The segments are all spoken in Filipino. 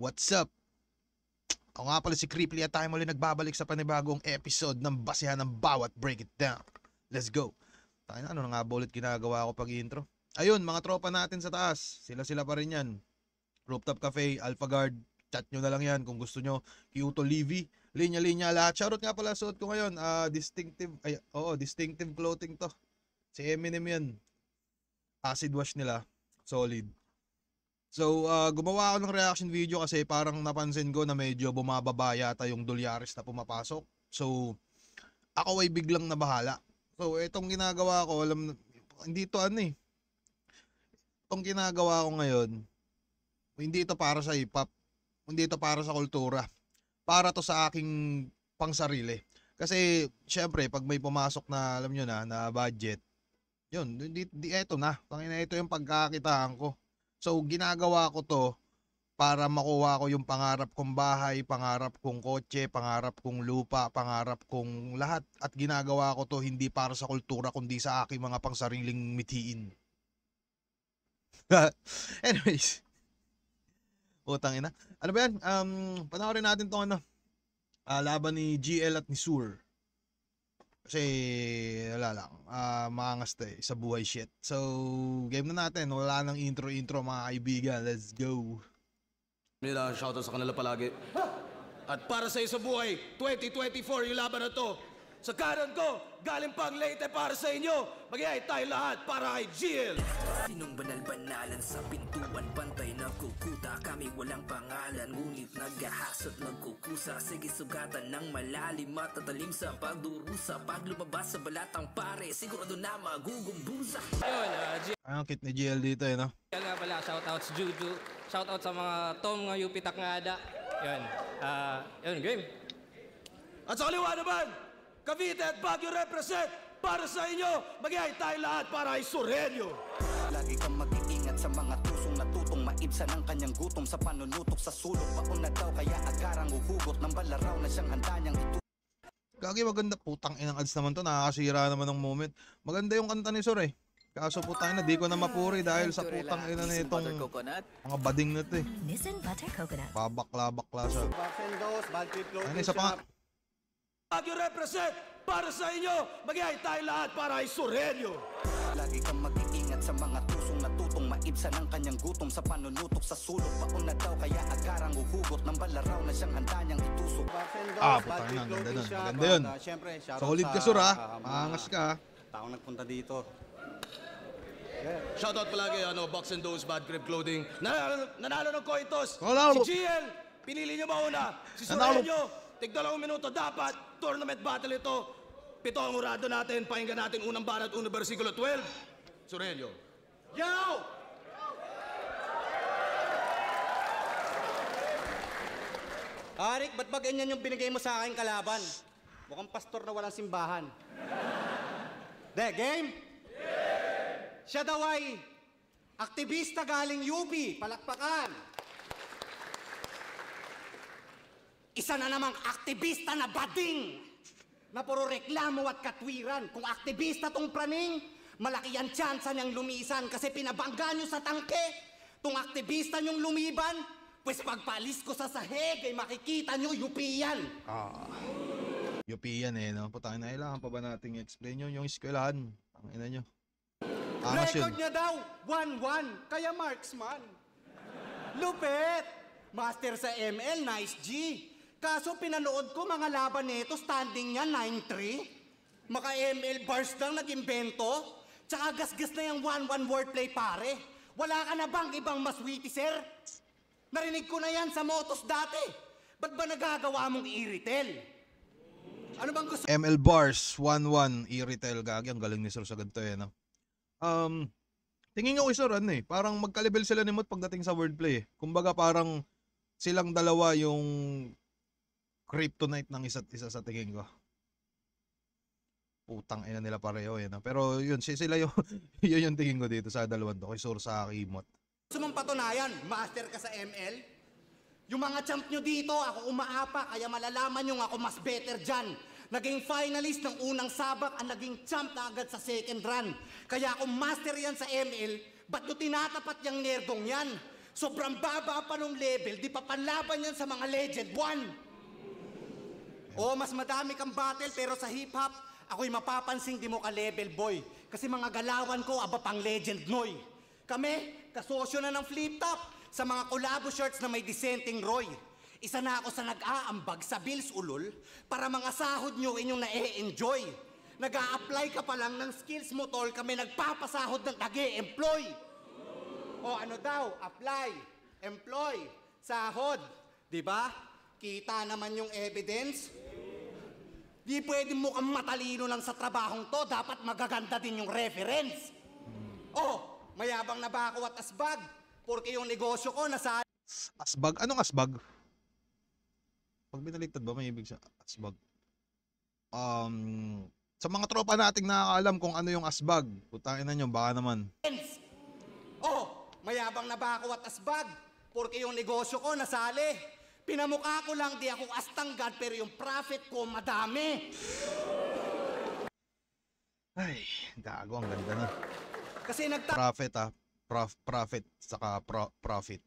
What's up? Ako nga pala si Creeply at tayo muli nagbabalik sa panibagong episode ng Basehan ng Bawat Break It Down. Let's go! Tayo na, ano na nga ba ulit ginagawa ko pag intro? Ayun, mga tropa natin sa taas. Sila pa rin yan. Rooftop Cafe, Alpha Guard. Chat nyo na lang yan kung gusto nyo. Kyoto Levy, linya-linya lahat. Shoutout nga pala, suot ko ngayon. Distinctive clothing to. Si Eminem yan. Acid wash nila. Solid. So, gumawa ako ng reaction video kasi parang napansin ko na medyo bumababa yata yung dolyares na pumapasok. So, ako ay biglang nabahala. So, itong ginagawa ko, hindi to Itong ginagawa ko ngayon, hindi ito para sa hip-hop. Hindi ito para sa kultura. Para to sa aking pangsarili. Kasi, syempre, pag may pumasok na, alam nyo na budget, yun, eto na. Ito yung pagkakitaan ko. So, ginagawa ko to para makuha ko yung pangarap kong bahay, pangarap kong kotse, pangarap kong lupa, pangarap kong lahat. At ginagawa ko to hindi para sa kultura, kundi sa aking mga pangsariling mithiin. Anyways. Utang ina. Ano ba yan? Panoorin natin tong laban ni GL at ni Sur. Kasi, wala lang, maangas to sa buhay shit. So, game na natin. Wala nang intro mga kaibigan. Let's go. Nila, shoutout sa kanila palagi. At para sa isa buhay, 2024 yung laban na to. Sa kanan ko, galing pang Leyte para sa inyo. Mag-iay tayo lahat para kay GL. Sinong banal-banalan sa pintuan, pantay nagkukuta. Kami walang pangalan, ngunit naghahasot, nagkukusa. Sige sugatan ng malalim, matatalim sa pagdurusa. Pag lumabas sa balatang pare, sigurado na magugumbusa. Yun, Ang kit ni GL dito no? Yan nga pala, shoutouts Juju. Shoutout sa mga Tom nga Yupitak nga ada. Yun, game. At sa kaliwa naman, Cavite at Baguio represent para sa inyo. Mag-iay tayo lahat para kay Surelio. Lagi kang mag-iingat sa mga tusong natutong maibsan ang kanyang gutom sa panunutok sa sulok. Pauna daw kaya agarang uhugot ng balaraw na siyang handa niyang Gagi, maganda. Putang inang ads naman to. Nakakasira naman ng moment. Maganda yung kanta ni Sur Kaso putang ina, di ko na mapuri dahil sa putang ina na itong mga bading na to Nissan Butter Coconut. Babakla sa. Ano, isa pa nga. Baguio represent para sa inyo. Mag-iay tayo lahat para kay Surelio. Lagi kang mag-iingat sa mga tusong natutong maibsan ang kanyang gutom sa panunutok sa sulok. Pauna daw kaya agarang uhugot ng balaraw na siyang handa niyang itusok. Putang ina, ganda nun. Maganda yun. Solid ka, Sur Maangas ka Taong nagpunta dito. Shoutout palagi, Box and Dose, Bad Grip Clothing. Nanalo ng coin toss. Nanalo. Si GL, pinili nyo mauna. Si Nanalo. Surelio, tig-2 minuto dapat. Tournament battle ito. 7 ang urado natin. Pakinggan natin unang banat, unang versikulo 12. Surelio. Yo! Arik, ba't ba ganyan yung binigay mo sa akin kalaban? Mukhang pastor na walang simbahan. De, game? Siya daw ay aktivista galing UP. Palakpakan. Isa na namang aktivista na bading na puro reklamo at katwiran. Kung aktivista tong praning, malaki ang tsansa niyang lumisan kasi pinabangga niyo sa tangke. Tung aktivista niyong lumiban, pues pagpalis ko sa sahig ay makikita niyo yupian. Yupian no? Putang ina, kailangan pa ba nating i-explain yung eskwelahan? Ang ina nyo. Angas yun. Record niya daw, 1-1, kaya marksman. Lupet! Master sa ML, nice G. Kaso pinanood ko mga laban nito, standing niya 9-3. Maka-ML bars lang nag-imbento. Tsaka gas-gas na yung 1-1 wordplay pare. Wala ka na bang ibang mas witty, sir? Narinig ko na yan sa motos dati. Ba't ba nagagawa mong i-retail? Ano bang gusto? ML Bars 1-1 i-retail gagi. Ang galing ni Sur sa ganito no? Tingin ko kay Sur parang magka-level sila ni Mot pagdating sa wordplay. Kumbaga parang silang dalawa yung kryptonite ng isa't isa sa tingin ko. Putang ina nila pareho no? Pero yun, sila yung yun yung tingin ko dito sa dalawan to, kay Sur sa Kimot. Gusto mong patunayan, master ka sa ML? Yung mga champ nyo dito, ako umaapa, kaya malalaman nyo ako mas better dyan. Naging finalist ng unang sabak, ang naging champ na agad sa second run. Kaya kung master yan sa ML, ba't nyo tinatapat yung nerdong yan? Sobrang baba pa nung level, di pa panlaban yan sa mga Legend 1. Oo, mas madami kang battle, pero sa hip-hop, ako'y mapapansing di mo ka-level, boy. Kasi mga galawan ko, aba pang Legend, noy. Kami, kasosyo na ng Flip Top sa mga collabo shirts na may dissenting Roy. Isa na ako sa nag-aambag sa Bills Ulol para mga sahod nyo inyong na-e-enjoy. Nag-a-apply ka pa lang ng skills mo, tol, kami nagpapasahod ng nag-e-employ. O ano daw, apply, employ, sahod. Diba? Kita naman yung evidence. Di pwede mo kang matalino lang sa trabahong to, dapat magaganda din yung reference. Oh, mayabang na ba ako at asbag? Porque yung negosyo ko nasa... Asbag? Anong asbag? Pag binaliktad ba, may ibig sa asbag? Sa mga tropa nating nakakaalam kung ano yung asbag. Putangin na nyo, baka naman. Oh, mayabang na ba ako at asbag? Porque yung negosyo ko nasali. Pinamukha ko lang, di ako astanggad, pero yung profit ko madami. Ay, gago, ang ganda na. Kasi Profit profit, saka profit.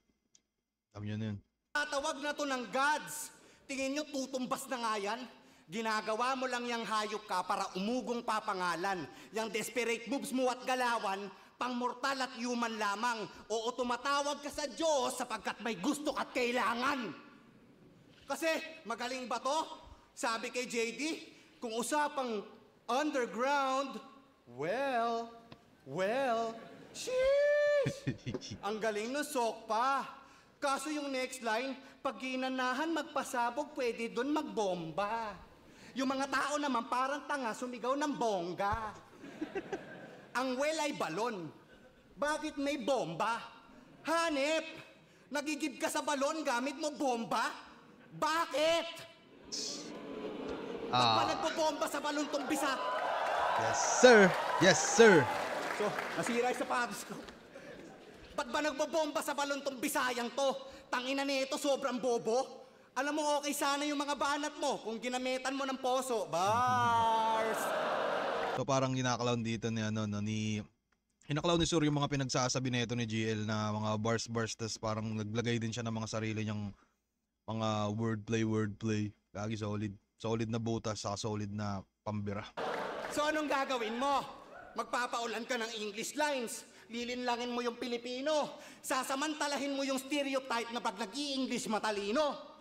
Alam nyo na yun. nagtatawag na to ng gods. Tingin nyo, tutumbas na nga yan? Ginagawa mo lang yung hayop ka para umugong papangalan. Yang desperate moves mo at galawan, pang mortal at human lamang. Oo, tumatawag ka sa Diyos sapagkat may gusto at kailangan. Kasi, magaling ba to? Sabi kay JD, kung usapang underground, well, sheesh! Ang galing ng sok pa. Kaso yung next line, pag ginanahan magpasabog, pwede dun magbomba. Yung mga tao naman parang tanga, sumigaw ng bongga. Ang well ay balon. Bakit may bomba? Hanep! Nagigib ka sa balon gamit mo bomba? Bakit? Ba't ba nagbobomba sa balon tong bisa? Yes, sir! Yes, sir! So, nasira yung sapatos ko. Ba't ba nagbobomba sa balon tong bisayang to? Tangina nito, sobrang bobo. Alam mo, okay sana yung mga banat mo kung ginamitan mo ng poso. Bars! So parang ginakalaw dito ni ano no, Hinakalaw ni Sur yung mga pinagsasabi nito ni GL na mga bars tas parang naglagay din siya ng mga sarili niyang mga wordplay. Lagi solid na butas saka solid na pambira. So anong gagawin mo? Magpapaulan ka ng English lines. Lilinlangin mo yung Pilipino. Sasamantalahin mo yung stereotype na pag nag-i-English matalino.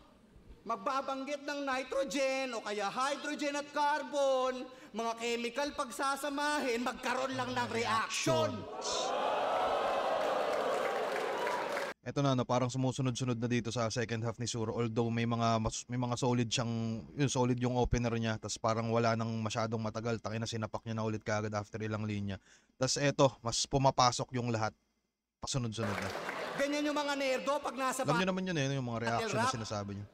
Magbabanggit ng nitrogen o kaya hydrogen at carbon. Mga chemical pagsasamahin, magkaroon lang ng reaction. Eto na no, parang sumusunod-sunod na dito sa second half ni Sur, although may mga solid siyang solid yung opener niya, tas parang wala nang masyadong matagal, taki na sinapak niya na ulit kaagad after ilang linya. Tas eto, mas pumapasok yung lahat. Pasunod-sunod na. Ganyan yung mga nerdo pag nasa Alam niyo naman yun yung mga reaction na sinasabi niya.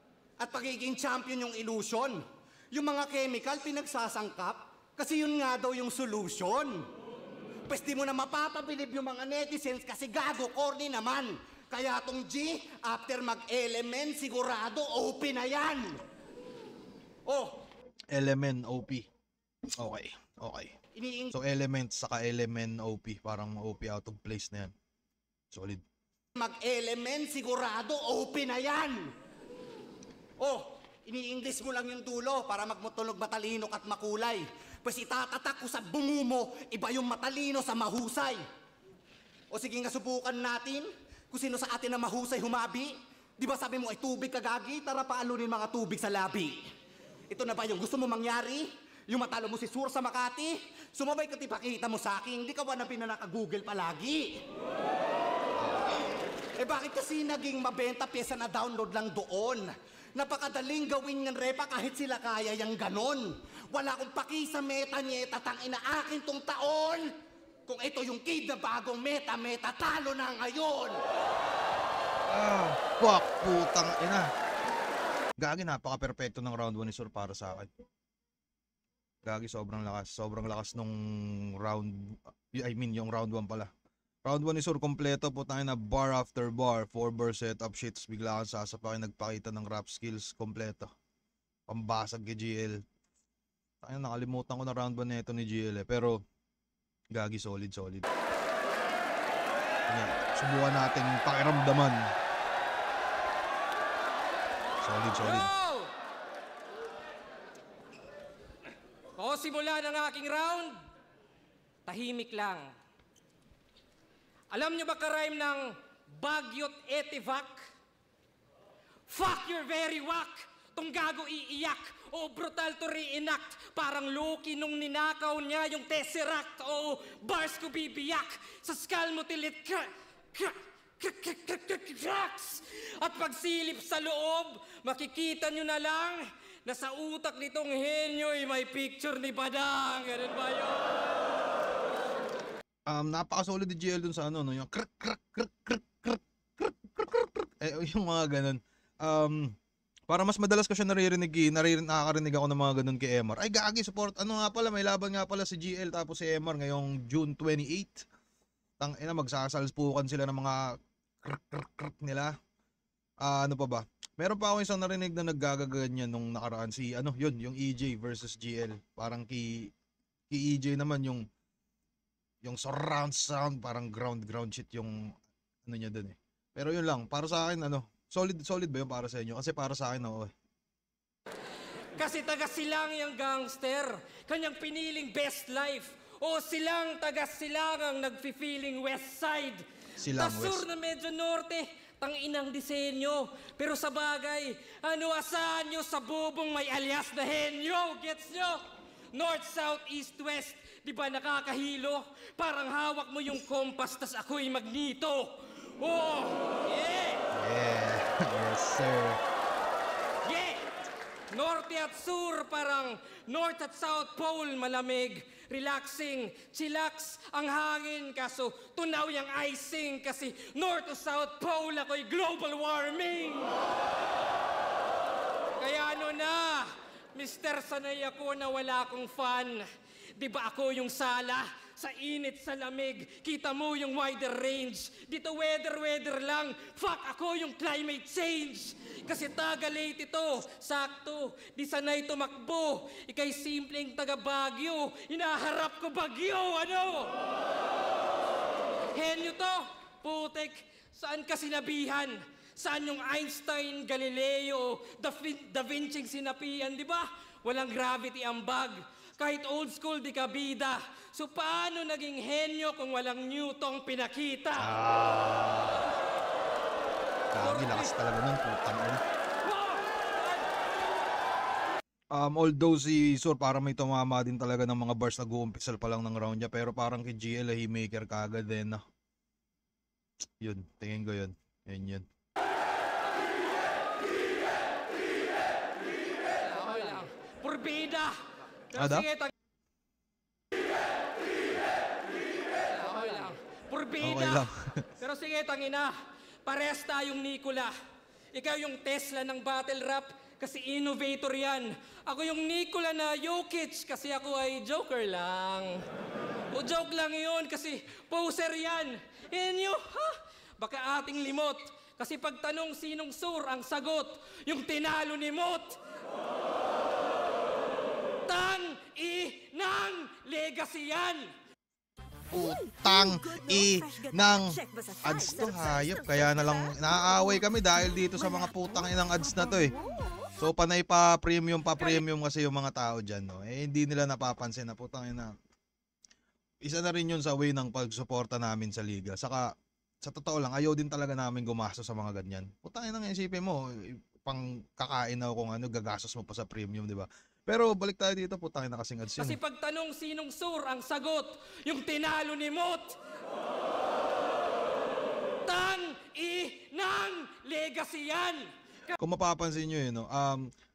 at pagiging champion yung illusion. Yung mga chemical pinagsasangkap kasi yun nga daw yung solution. Pwes di mo na mapapabilib yung mga netizens kasi gago, corny naman. Kaya tong G, after mag-element, sigurado OP na yan. Oh. Element OP. Okay. So element saka element OP, parang OP out of place na yan. Solid. Mag-element, sigurado OP na yan. Oh, ini-English mo lang yung dulo para magmutulog matalino at makulay. Pwes itatatak ko sa bungo mo, iba yung matalino sa mahusay. O sige nga, subukan natin kung sino sa atin na mahusay humabi. Di ba sabi mo ay tubig kagagi, tara paalunin mga tubig sa labi. Ito na ba yung gusto mo mangyari? Yung matalo mo si Sur sa Makati? Sumabay ka tipakita mo sa akin, di ka ba na pinanaka-Google palagi? Eh bakit kasi naging mabenta pyesa na download lang doon? Napakadaling gawin ng repa kahit sila kaya yung ganon. Wala akong paki sa meta-nyeta, tangina akin tong taon. Kung ito yung kid na bagong meta, talo na ngayon. Fuck, putang ina. Gagi, napaka-perfecto ng round 1 ni Sur para sa akin. Gagi, sobrang lakas nung round, yung round 1 pala. Round 1 ni Sur, kompleto, putang ina, bar after bar, 4-bar setup shits, bigla kang sasapakin, nagpakita ng rap skills, kompleto. Pambasag kay GL. Tangina, nakalimutan ko na round 1 nito ni GL pero gagi, solid. Sige, subukan natin pakiramdaman. Solid, solid. Go! O simula ng aking round, tahimik lang. Alam nyo ba ka-rhyme ng Bagyot Etivac? Fuck, you're very whack. Tong gago iiyak. O brutal to reenact. Parang Loki nung ninakaw niya yung Tesseract. O bars ko bibiyak. Sa skull mo tilit cracks. At pagsilip sa loob, makikita nyo na lang na sa utak nitong henyo'y may picture ni Badang. Ganun ba yun? Napaka-solid ni GL dun sa ano, no? Yung krek, krek, krek, krek, krek, krek, krek, krek, krek. Yung mga ganun. Para mas madalas ko siya nakakarinig ako ng mga ganun kay MR. Ay, gagi, support. Ano nga pala, may laban nga pala si GL tapos si MR ngayong June 28. Tangina, magsasalpukan sila ng mga krek, krek, krek nila. Ano pa ba? Meron pa ako isang narinig na naggagaganyan nung nakaraan si yung EJ versus GL. Parang ki EJ naman yung surround sound, parang ground shit yung ano niya doon eh. Pero yun lang, para sa akin solid ba yun para sa inyo? Kasi para sa akin Kasi taga silang yung gangster, kanyang piniling best life. O silang taga silangang nagfi-feeling west side. Silang Tasur west. na medyo norte, tanginang disenyo. Pero sa bagay, ano asahan nyo sa bubong may alias na henyo? Gets nyo? North, south, east, west. Di ba nakakahilo? Parang hawak mo yung kompas, tas ako'y magnito. Oh, yeah! Yeah. Yes, sir. Yeah! Norte at sur, parang North at South Pole, malamig, relaxing, chillax ang hangin, kaso tunaw yung icing, kasi North to South Pole ako'y global warming. Kaya ano na, Mr. Sanay ako na wala akong fan. Di ba ako yung sala? Sa init, sa lamig, kita mo yung wider range. Dito weather lang. Fuck, ako yung climate change. Kasi taga-late ito, sakto, di sanay tumakbo. Ika'y simpleng taga-Bagyo, hinaharap ko bagyo, ano? Henyo to, putek, saan ka sinabihan? Saan yung Einstein, Galileo, Da Vinci sinapian, di ba? Walang gravity ang bag. Kahit old school, di ka bida. So paano naging henyo kung walang Newton pinakita? Gagi, lakas talaga nun, putang ina. Although si Sur parang may tumama din talaga ng mga bars na guumpisal pa lang ng round niya, pero parang kay GL haymaker kagad din. Yun, tingin ko yun. Yun. Okay lang. Purbida! Pero Ada? sige, okay lang. Purbida! Okay lang. Pero sige, tangina. Parehas tayong Nikola. Ikaw yung Tesla ng battle rap kasi innovator yan. Ako yung Nikola na Jokic kasi ako ay joker lang. O joke lang yun kasi poser yan. Henyo, ha? Baka ating limot. Kasi pagtanong sinong sur ang sagot, yung tinalo ni Mot. Tang-i-nang legacy yan. Putang ng ads to, hayop. Kaya na lang naaaway kami dahil dito sa mga putang inang ads na to eh. So panay pa premium kasi yung mga tao dyan, no? Eh hindi nila napapansin na putang ina. Isa na rin yun sa way ng pagsuporta namin sa liga. Saka sa totoo lang, ayaw din talaga namin gumastos sa mga ganyan. Putang ina, isipin mo, pang kakain na kung ano, gagastos mo pa sa premium, di ba? Pero balik tayo dito, putang ina kasing ads yun. Kasi pagtanong sinong sur ang sagot, yung tinalo ni Mot. Tang-i-nang legacy yan. Kung mapapansin nyo yun, no?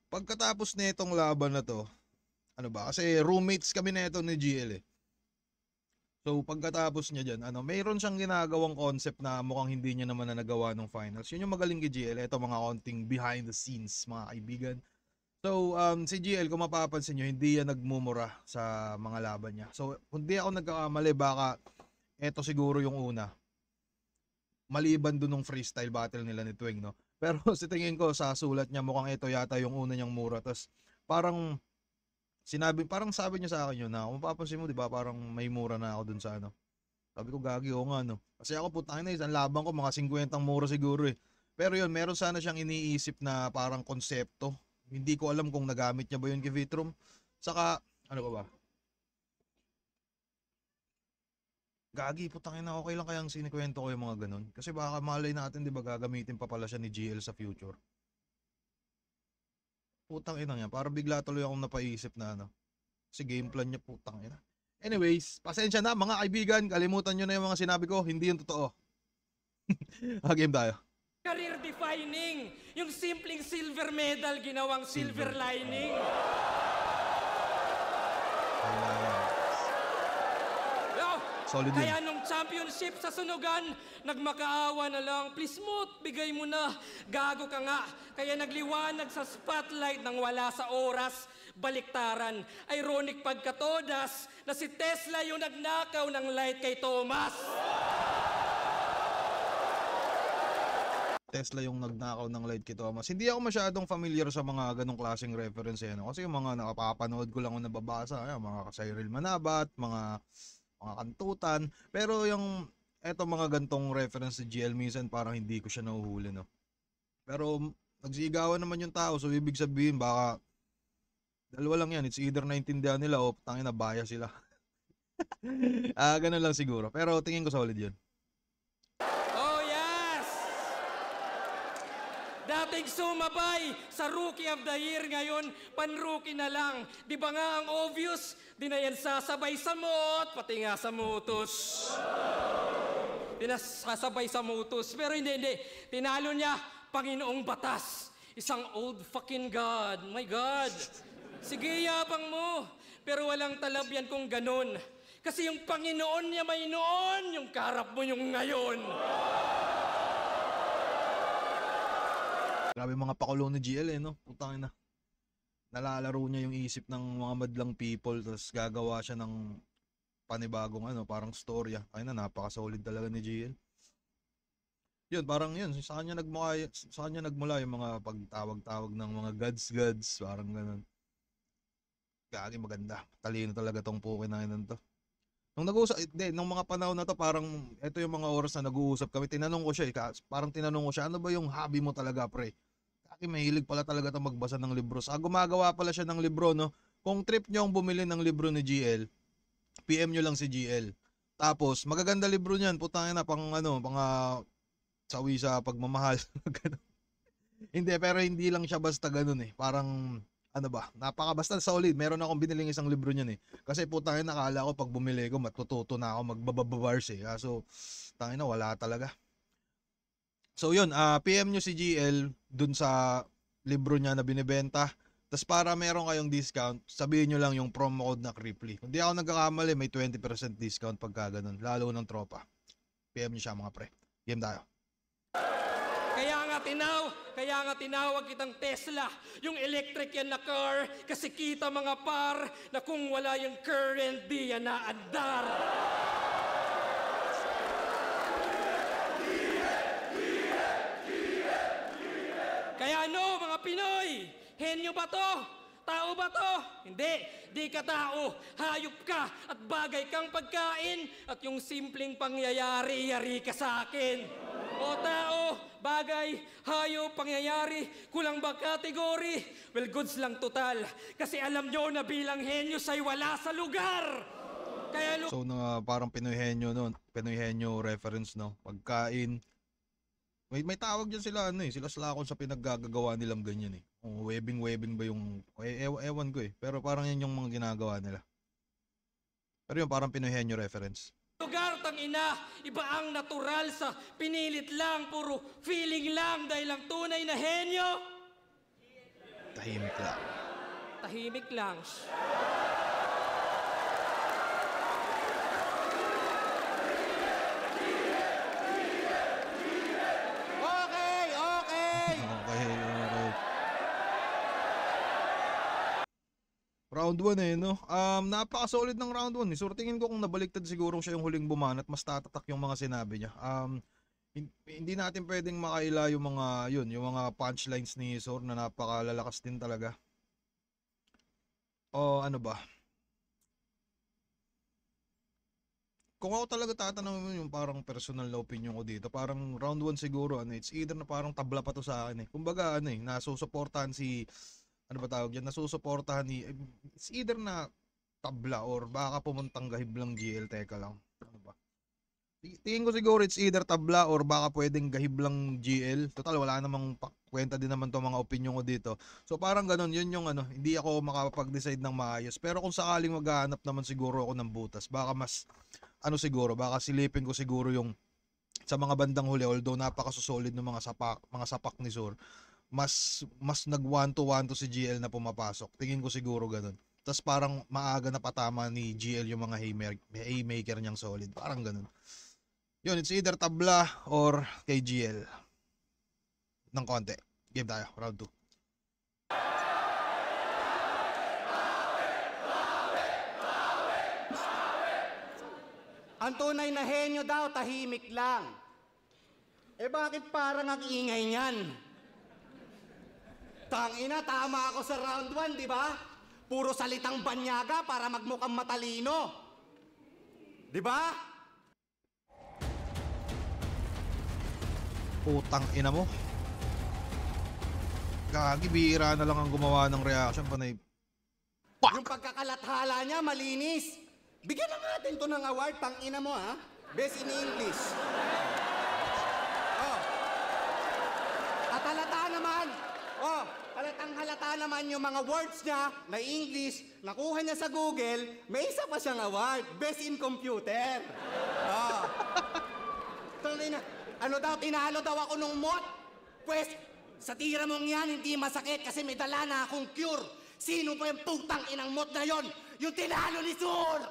Pagkatapos nitong laban na to, ano ba? Kasi roommates kami nito ni GL eh. So pagkatapos niya dyan, mayroon siyang ginagawang concept na mukhang hindi niya naman na nagawa ng finals. Yun yung magaling kay GL. Ito mga konting behind the scenes, mga kaibigan. So si GL, kung mapapansin nyo, hindi yan nagmumura sa mga laban niya. So kung di ako nagkakamali, baka eto siguro yung una. Maliban dun ng freestyle battle nila ni Twing, no? Pero sa tingin ko, sa sulat niya, mukhang ito yata yung una niyang mura. Tapos parang sabi niya sa akin yun na, kung mapapansin mo, di ba, parang may mura na ako dun sa Sabi ko, gagi, oo nga, no. Kasi ako, putang ina, isang laban ko, mga 50 mura siguro eh. Pero yun, meron sana siyang iniisip na parang konsepto. Hindi ko alam kung nagamit niya ba yun kay Vitrum. Saka, ano ba ba? Gagi, putang ina, okay lang kayang sinikwento ko yung mga ganun. Kasi baka malay natin, di ba, gagamitin pa pala siya ni GL sa future. Putang ina niya, parang bigla tuloy akong napaisip na ano. Kasi game plan niya, putang ina. Anyways, pasensya na mga kaibigan, kalimutan nyo na yung mga sinabi ko, hindi yung totoo. Game tayo. Career defining. Yung simpleng silver medal, ginawang silver lining. Oh, Solid yun. kaya nung championship sa sunugan, nagmakaawa na lang, please mo't, bigay mo na. Gago ka nga. Kaya nagliwanag sa spotlight nang wala sa oras. Baliktaran. Ironic pagkatodas na si Tesla yung nagnakaw ng light kay Thomas. Tesla yung nagnakaw ng light kay Thomas. Hindi ako masyadong familiar sa mga ganong klaseng reference eh, no? Kasi yung mga nakapapanood ko lang o nababasa, ayan, mga Cyril Manabat, mga kantutan. Pero yung eto mga gantong reference si GL minsan parang hindi ko siya nahuhuli, no? Pero nagsigawan naman yung tao, so ibig sabihin baka dalawa lang yan, it's either naintindihan nila o tangin na bias sila. Ganun lang siguro. Pero tingin ko solid yun. Oh yes! Dating sumabay sa Rookie of the Year, ngayon pan-rookie na lang. Di ba nga ang obvious, di na yan sasabay sa mot, pati nga sa mutos. Di na sasabay sa mutos. Pero hindi. Tinalo niya, Panginoong Batas. Isang old fucking God. My God. Sige, yabang mo. Pero walang talab yan kung ganun. Kasi yung Panginoon niya may noon, yung karap mo yung ngayon. Grabe mga pakulo ni GL eh, no? Putang ina. Nalalaro niya yung isip ng mga madlang people, tapos gagawa siya ng panibagong ano, parang storya. Ay na, napaka-solid talaga ni GL. Yun, parang yun, sa kanya nagmula yung mga pagtawag-tawag ng mga gods, parang ganun. Gagi, maganda. Talino talaga tong pukin na yun to. Nung mga panahon na to, parang ito yung mga oras na nag-uusap kami. Tinanong ko siya, parang tinanong ko siya, ano ba yung hobby mo talaga, pre? Gagi, mahilig pala talaga to magbasa ng libro. Gumagawa pala siya ng libro, no? Kung trip nyo ang bumili ng libro ni GL, PM nyo lang si GL. Tapos, magaganda libro niyan, putangin na, pang sawi sa pagmamahal. Hindi, pero hindi lang siya basta ganun eh. Parang, basta solid. Meron akong biniling isang libro niyan eh. Kasi putangin, nakala ko pag bumili ko, matututo na ako magbababars eh. So, tangin na, wala talaga. So yun, PM nyo si GL dun sa libro niya na binibenta. Tapos para meron kayong discount, sabihin nyo lang yung promo code na Cripply. Hindi ako nagkakamali, may 20% discount pagka ganun. Lalo ng tropa. PM nyo siya mga pre. Game tayo. Kaya nga tinawag kitang Tesla, yung electric yan na car, kasi kita mga par na kung wala yung current, di yan naandar. Kaya ano mga Pinoy, henyo ba to? Tao ba to? Hindi, di ka tao, hayop ka at bagay kang pagkain at yung simpleng pangyayari, yari ka sa akin. O tao, bagay, hayop, pangyayari, kulang ba kategory? Well, goods lang total. Kasi alam nyo na bilang henyo ay wala sa lugar. Kaya So parang Pinoy henyo no, Pinoy henyo reference no, pagkain. May tawag diyan sila sila slakon sa pinaggagawa nilang ganyan eh. Webbing ba yung ewan ko eh. Pero parang yan yung mga ginagawa nila. Pero yun parang Pinoy henyo reference. lugar, tangina, iba ang natural sa pinilit lang, puro feeling lang dahil ang tunay na henyo. Tahimik lang. Tahimik lang. Okay. Okay. Round 1 eh, no? Napaka-solid ng round 1 eh. So, tingin ko kung nabaliktad siguro siya yung huling bumanat, mas tatatak yung mga sinabi niya. Hindi natin pwedeng makaila yung mga punchlines ni Sor na napakalalakas din talaga. O ano ba? kung ako talaga tatanungin mo yung parang personal na opinion ko dito, parang round 1 siguro, it's either na parang tabla pa to sa akin eh. Kumbaga, nasusuportahan si, ano ba tawag yan, nasusuportahan ni, it's either na tabla or baka pumuntang gahib lang GL, teka lang. Ano ba? Tingin ko siguro it's either tabla or baka pwedeng gahib lang GL. Total, wala namang kwenta din naman to mga opinion ko dito. So parang ganun, yun yung hindi ako makapag-decide ng maayos. Pero kung sakaling maghahanap naman siguro ako ng butas, baka mas, siguro, baka silipin ko siguro yung sa mga bandang huli, although napaka-solid ng mga sapak ni Sur, mas nag 1-to-1 to si GL na pumapasok. Tingin ko siguro ganun. Tapos parang maaga na patama ni GL yung mga haymaker niyang solid. Parang ganun. Yun, it's either tabla or kay GL. Ng konti. Game tayo, round 2. Ang tunay na henyo daw, tahimik lang. Eh bakit parang ang ingay niyan? Tangina, tama ako sa round 1, di ba? Puro salitang banyaga para magmukhang matalino. Di ba? Putang ina mo. Gagi, bihira na lang ang gumawa ng reaction. Panay, Yung pagkakalathala niya, malinis. Bigyan na natin to ng award, pang ina mo ha. Best in English. Oh. At halata naman. Oh, halata naman yung mga words niya na English, nakuha niya sa Google, may isa pa siyang award. Best in computer. Oh. Tuloy na. Ano daw, tinalo daw ako nung mot? Pwes, sa tira mong yan, hindi masakit kasi may dala na akong cure. Sino pa yung putang inang mot na yon? Yung tinalo ni Sur!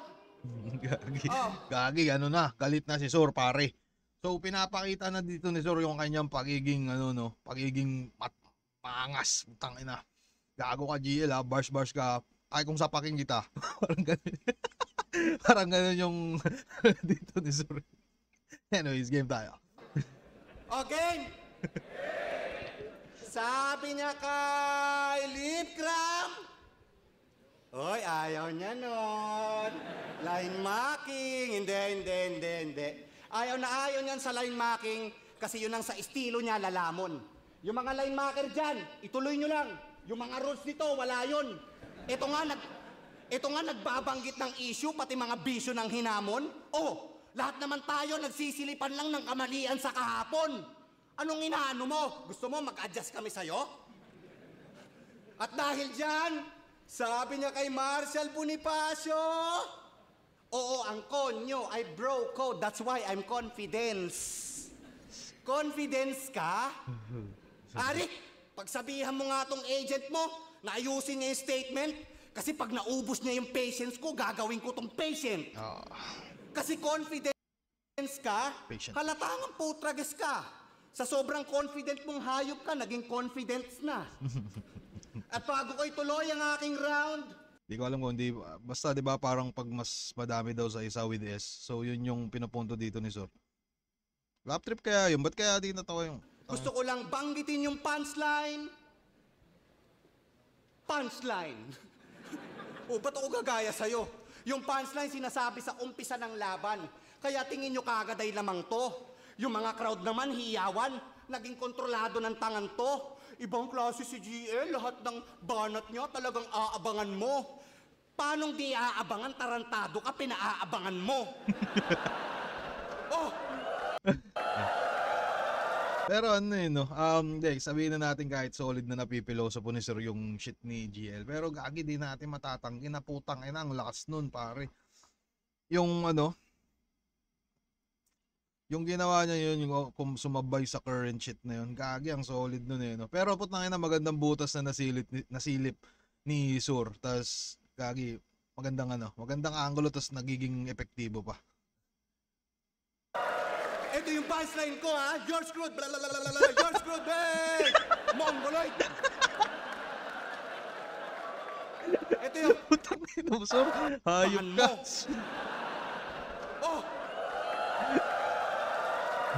Gagi. Oh. Gagi, galit na si Sur, pare. So, pinapakita na dito ni Sur yung kanyang pagiging, pagiging mangas. Putang ina. Gago ka, GL, ha? Bars ka. Ay, kung sapakin kita. Parang ganun. Parang ganun yung dito ni Sur. Anyways, game tayo. Okay. Sabi niya kay Lip Cram. Oy, ayaw niya nun. Line marking. Hindi. Ayaw niyan sa line marking kasi yun ang sa estilo niya, lalamon. Yung mga line marker dyan, ituloy nyo lang. Yung mga rules nito, wala yun. Ito nga nagbabanggit ng issue, pati mga bisyo ng hinamon. Oh, lahat naman tayo nagsisilipan lang ng kamalian sa kahapon. Anong inaano mo? Gusto mo mag-adjust kami sa'yo? At dahil dyan, sabi niya kay Marshall Bonifacio, oo, ang konyo ay bro code. That's why I'm confidence. Confidence ka? Arik, pagsabihan mo nga tong agent mo na ayusin niya yung statement kasi pag naubos niya yung patience ko, gagawin ko tong patient. Kasi confidence ka, Patient. halatangang putrages ka. Sa sobrang confident mong hayop ka, naging confidence na. At bago ko ituloy ang aking round, Di ko alam kung basta 'di ba parang pag mas madami daw sa isa with S. So yun yung pinupunto dito ni Sur. Lap trip kaya yun, ba't kaya di natawa yung gusto ko lang banggitin yung punchline. Punchline. O, ba't ako gagaya sa'yo? Yung punchline sinasabi sa umpisa ng laban. Kaya tingin nyo kagad ay lamang to. Yung mga crowd naman, hiyawan. Naging kontrolado ng tangan to. Ibang klase si GL, lahat ng banat niya talagang aabangan mo. Paanong di aabangan, tarantado ka, pinaaabangan mo. Oh! Pero hindi, sabihin na natin kahit solid na napipiloso po ni Sir yung shit ni GL. Pero gagi di natin matatanggi na putang ina, ang lakas nun pare. Yung yung ginawa niya yun, yung sumabay sa current shit na yun, gagi ang solid nun eh. No? Pero putang ina, magandang butas na nasilip ni Sur. Tas gagi, magandang angulo, tas nagiging epektibo pa. Ito yung punchline ko ha, you're screwed, blablabla, you're screwed, babe! Mongoloid! Ito yung... Putang ina mo, Sur. Hayop ka. Oh!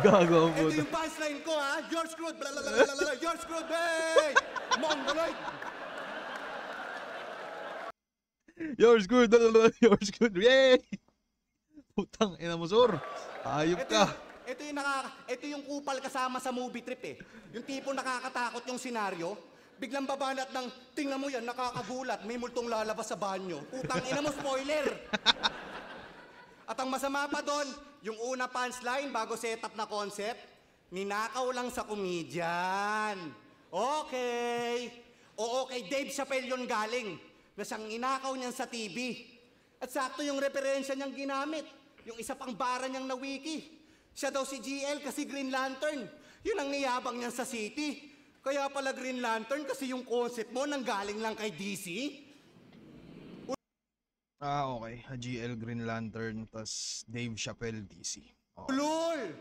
Gago ang Ito puta. yung punchline ko ha, you're screwed, blablabla, you're screwed, babe! Mongoloid! You're screwed. You're screwed. Yay! Putang ina mo, Sur. Ayop ka. Ito yung kupal kasama sa movie trip eh. Yung tipo nakakatakot yung senaryo. Biglang babanat ng, tingnan mo yan, nakakagulat, may multong lalabas sa banyo. Putang ina mo, spoiler! At ang masama pa doon, yung una punchline bago setup na concept, ninakaw lang sa comedian. Okay. Oo, kay Dave Chappelle yun galing, na siyang inakaw niyan sa TV. At sakto yung referensya niyang ginamit, yung isa pang bara niyang na wiki. Siya daw si GL kasi Green Lantern. Yun ang niyabang niyan sa city. Kaya pala Green Lantern kasi yung concept mo nanggaling lang kay DC. Okay. GL Green Lantern, tas Dave Chappelle DC. Okay. Ulol!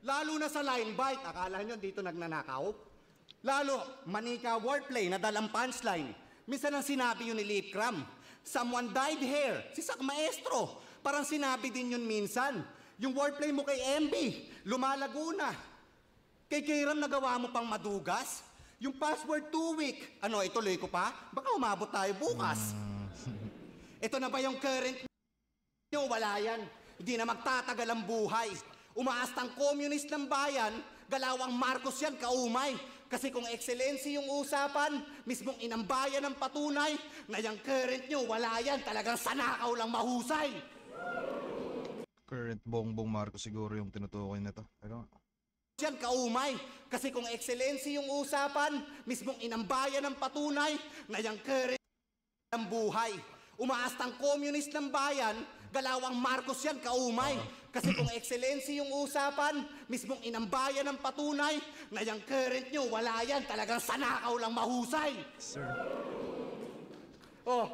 Lalo na sa line bite. Akala nyo dito nagnanakaw? Lalo, manika wordplay na dalang punchline. Minsan ang sinabi yun ni Lip Cram. Someone dyed hair. Si Sak Maestro. Parang sinabi din yun minsan. Yung wordplay mo kay MB, lumalago na. Kay Kiram nagawa mo pang madugas. Yung password 2 week. Ano, ituloy ko pa? Baka umabot tayo bukas. Ito na ba yung current nyo? Wala yan. Hindi na magtatagal ang buhay. Umaastang communist ng bayan, galawang Marcos yan, kaumay. Kasi kung excellency yung usapan, mismong inambayan ng patunay, na yung current nyo, wala yan. Talagang sanakaw lang mahusay. Current Bongbong Marcos siguro yung tinutukoy nito. Pero yan kaumay. Kasi kung excellency yung usapan, mismong inambayan ng patunay, na yung current ng buhay. Umaastang communist ng bayan, galawang Marcos yan kaumay. Kasi kung excellency yung usapan, mismong inambayan ng patunay, na yung current nyo, wala yan. Talagang sanakaw lang mahusay. sir. Oh,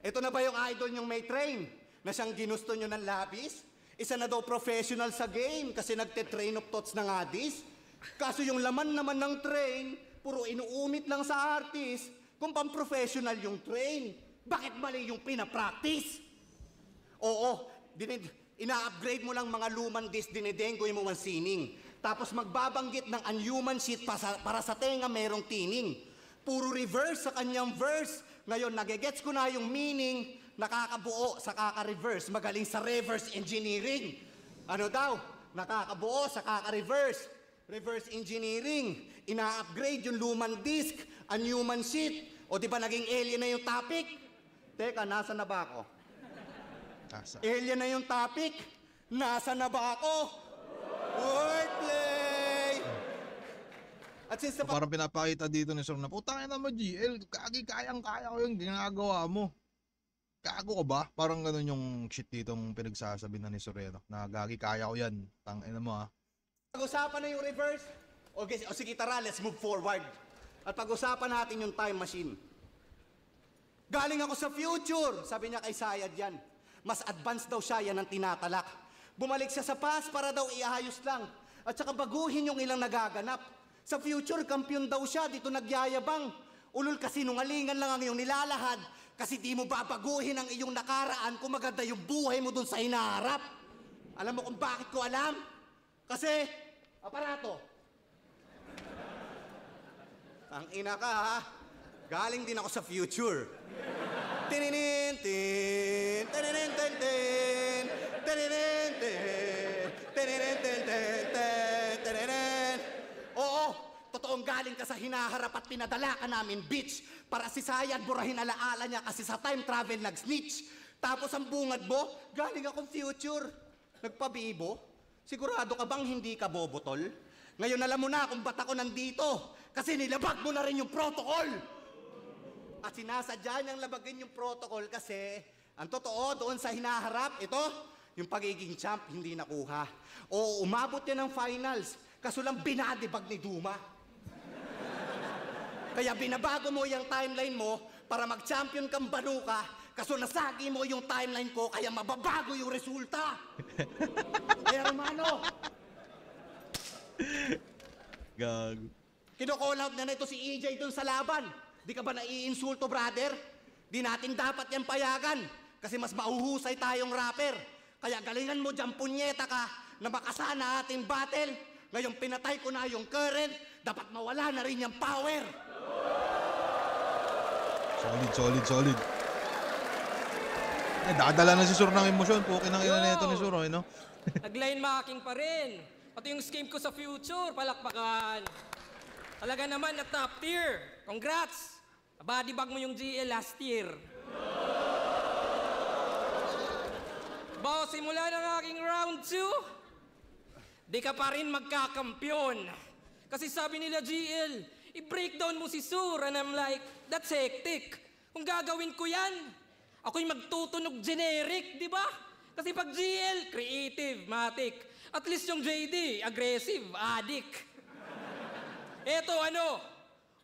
ito na ba yung idol nyong may train? Na siyang ginusto nyo ng labis? Isa na daw professional sa game kasi nagte-train of thoughts ng adis. Kaso yung laman naman ng train, puro inuumit lang sa artist kung pang-professional yung train. Bakit mali yung pinapractice? Oo, ina-upgrade mo lang mga lumang disc, dinidenggoy mo ang sining. Tapos magbabanggit ng unhuman shit para sa tenga merong tining. Puro reverse sa kanyang verse. Ngayon, nagigets ko na yung meaning. Nakakabuo sa kaka-reverse, magaling sa reverse engineering. Ano daw? Nakakabuo sa kaka-reverse. Reverse engineering. Ina-upgrade yung lumang disk, unhuman shit. O di ba naging alien na yung topic? Teka, nasa na ba ako? Asa. Alien na yung topic? Nasa na ba ako? Wordplay! At since So, parang pinapakita dito ni Sir na, putang ina mo, GL, kayang-kaya ko yung ginagawa mo. Gago ka ba? Parang ganun yung shit ditong pinagsasabi na ni Soreno. Na gagi, kaya ko yan. Tangina mo ha. Pag-usapan na yung reverse. Okay, o sige tara, let's move forward. At pag-usapan natin yung time machine. Galing ako sa future, sabi niya kay Sayad yan. Mas advanced daw siya, yan ang tinatalak. Bumalik siya sa past para daw iayos lang. At saka baguhin yung ilang nagaganap. Sa future, kampiyon daw siya, dito nagyayabang. Ulul kasi nungalingan lang ang iyong nilalahad. Kasi di mo babaguhin ang iyong nakaraan kung maganda yung buhay mo dun sa hinaharap. Alam mo kung bakit ko alam? Kasi, aparato. Ang ina ka ha, galing din ako sa future. Tininin, tin, tininin, tin, tin, tininin, tin, tininin, tin, tin, tin, tininin. Oo, totoong galing ka sa hinaharap at pinadala ka namin, bitch. Para si Sayad burahin alaala niya kasi sa time travel nag-snitch. Tapos ang bungad mo, galing akong future. Nagpabibo? Sigurado ka bang hindi ka bobotol? Ngayon alam mo na kung ba't ako nandito. Kasi nilabag mo na rin yung protocol. At sinasadya niyang labagin yung protocol kasi ang totoo doon sa hinaharap, ito, yung pagiging champ hindi nakuha. O umabot yan ng finals, kaso lang binadibag ni Duma. Kaya binabago mo yung timeline mo para mag-champion kang Banuka, kaso nasagi mo yung timeline ko, kaya mababago yung resulta. Kaya Romano, Gago. kino-call out na ito si EJ dun sa laban. Di ka ba naiinsulto, brother? Di natin dapat yan payagan, kasi mas mauhusay tayong rapper. Kaya galingan mo dyan, punyeta ka, na makasana ating battle. Ngayon pinatay ko na yung current, dapat mawala na rin yung power. Solid, solid, solid. Dadala na si Sur ng emosyon. Pukin ng ina nito ni Sur, no? Nag-line marking pa rin. Pati yung scheme ko sa future, palakpakan. Talaga naman na top tier. Congrats! Body bag mo yung GL last year. Boss, simula ng aking round 2, di ka pa rin magkakampyon. Kasi sabi nila GL, i-breakdown mo si Sur. And I'm like, that's hectic. Kung gagawin ko yan, ako'y magtutunog generic, di ba? Kasi pag GL, creative, matic. At least yung JD, aggressive, addict. Eto ano,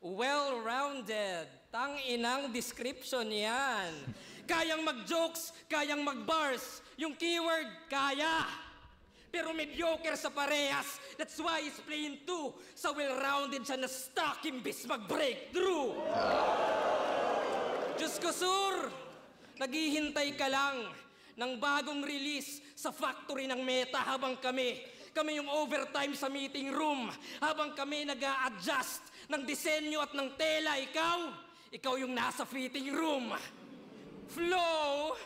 well-rounded. Tang-inang description yan. Kayang mag-jokes, kayang mag-bars. Yung keyword, kaya. Pero mediocre sa parehas. That's why he's playing 2. Sa well-rounded siya na stuck imbis mag-breakthrough. Diyos ko, Sur, naghihintay ka lang ng bagong release sa factory ng Meta habang kami yung overtime sa meeting room. Habang kami nag-a-adjust ng disenyo at ng tela, ikaw yung nasa fitting room. Flow,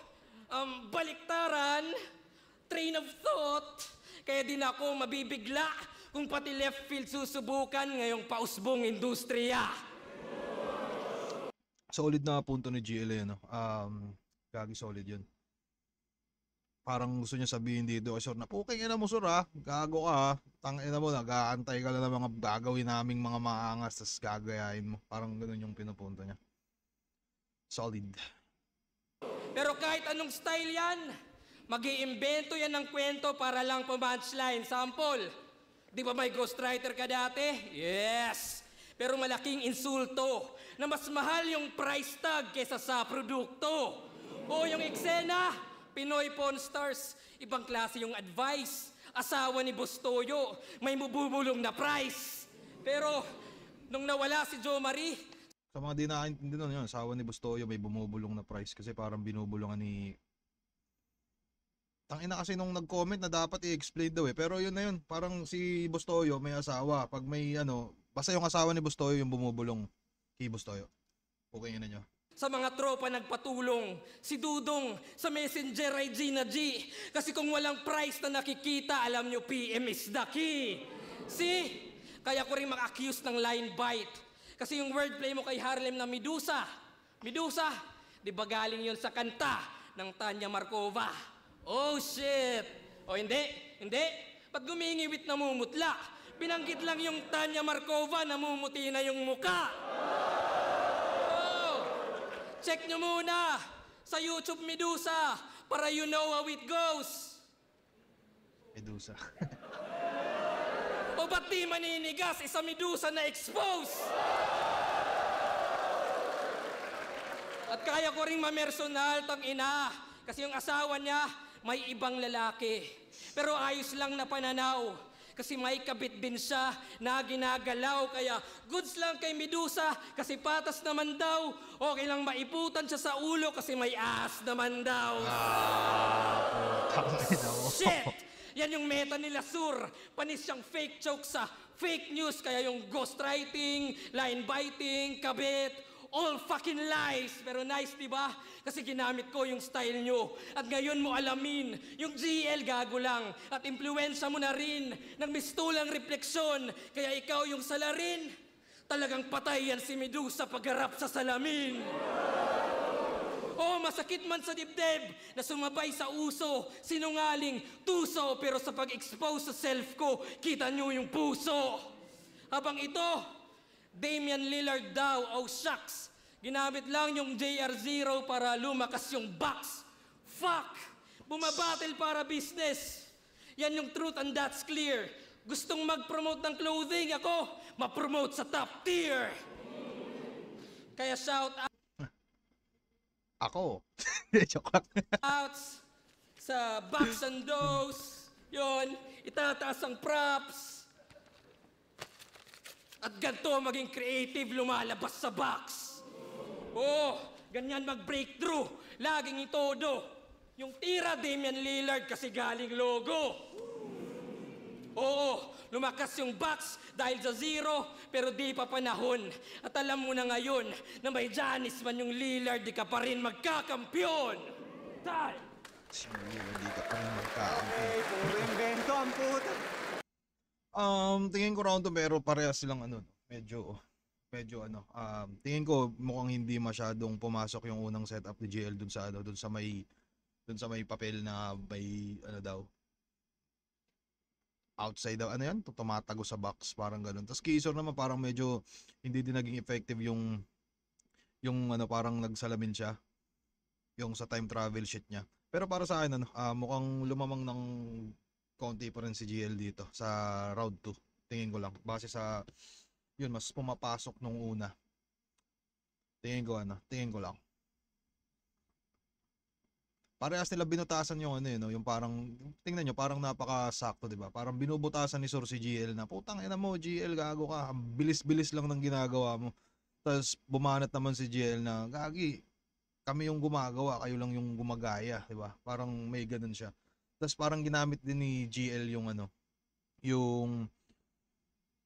baliktaran, train of thought, kaya din ako mabibigla kung pati left field susubukan ngayong pausbong industriya. Solid na punto ni GL yan, no? Gagi solid yun. Parang gusto niya sabihin dito kay Sur na, puking ina mo Sur ha, gago ka ha, tangina mo, nag-aantay ka lang ng mga gagawin naming mga maangas, tas gagayahin mo. Parang ganun yung pinupunto niya. Solid. Pero kahit anong style yan, mag-iimbento yan ng kwento para lang pa-punchline. Sample, di ba may ghostwriter ka dati? Yes! Pero malaking insulto na mas mahal yung price tag kesa sa produkto. O yung eksena, Pinoy Pawn Stars, ibang klase yung advice. Asawa ni Boss Toyo, may mabubulong na price. Pero nung nawala si Jo Marie, Sa mga di nakaintindi nun yun, asawa ni Bustoyo may bumubulong na price kasi parang binubulungan ni... Tangina kasi nung nag-comment na dapat i-explain daw eh. Pero yun na yun, parang si Bustoyo may asawa. Pag may ano, basta yung asawa ni Bustoyo yung bumubulong kay Bustoyo. Okay yun na nyo. sa mga tropa nagpatulong, si Dudong sa Messenger ay Gina G. Kasi kung walang price na nakikita, alam nyo, PM is the key. See? Kaya ko rin mag-accuse ng line bite. Kasi yung wordplay mo kay Harlem na Medusa. Medusa, di ba galing yun sa kanta ng Tanya Markova? Oh shit! O hindi, hindi. Pag gumingiwit namumutla, binanggit lang yung Tanya Markova, namumuti na yung muka. Check nyo muna sa YouTube Medusa para you know how it goes. Medusa. O ba't di maninigas? Isa Medusa na expose. At kaya ko ring mamersonal, tang ina. Kasi yung asawa niya may ibang lalaki. Pero ayos lang na pananaw. Kasi may kabit din siya na ginagalaw. Kaya goods lang kay Medusa kasi patas naman daw. Okay lang maiputan siya sa ulo kasi may ass naman daw. Shit! Yan yung meta nila, Sur. Panis siyang fake joke sa fake news. Kaya yung ghostwriting, line biting, kabit, all fucking lies. Pero nice, di ba? Kasi ginamit ko yung style nyo. At ngayon mo alamin, yung GL gago lang. At impluensya mo na rin ng mistulang refleksyon. Kaya ikaw yung salarin. Talagang patay yan si Medusa pagharap sa salamin. Oh, masakit man sa dibdib na sumabay sa uso, sinungaling, tuso. Pero sa pag-expose sa self ko, kita nyo yung puso. Habang ito, Damian Lillard daw, oh shucks. Ginamit lang yung JR0 para lumakas yung box. Fuck! Bumabattle para business. Yan yung truth and that's clear. Gustong mag-promote ng clothing, ako, ma-promote sa top tier. Kaya shout out. Ako. Joke lang. Outs sa Bucks and Does. Yun, itataas ang props. At ganito maging creative lumalabas sa box. Oh, ganyan mag-breakthrough. Laging itodo. Yung tira Damian Lillard kasi galing logo. Oo, lumakas yung box dahil sa zero, pero di pa panahon. At alam mo na ngayon na may Giannis man yung Lillard, di ka pa rin magkakampyon. Sino yun? Hindi ka pa rin magkakampi. Eh, puro invento ang puta. Tingin ko round 2 pero parehas silang ano, medyo ano, tingin ko mukhang hindi masyadong pumasok yung unang setup ni GL dun sa ano, dun sa may papel na may ano daw, outside daw, ano yan, tumatago sa box, parang ganun. Tapos Kisor naman parang medyo hindi din naging effective yung ano, parang nagsalamin siya yung sa time travel shit niya. Pero para sa akin ano, mukhang lumamang ng konti pa rin si GL dito sa round 2. Tingin ko lang base sa yun, mas pumapasok nung una. Tingin ko lang. Parehas nila binutasan yung ano no, yung parang tingnan nyo, parang napakasakto, 'di ba? Parang binubutasan ni Sor si GL na putang ina mo, GL gago ka. Ang bilis-bilis lang ng ginagawa mo. Tapos bumanat naman si GL na gagi. Kami yung gumagawa, kayo lang yung gumagaya, 'di ba? Parang may ganun siya. Tapos parang ginamit din ni GL yung ano, yung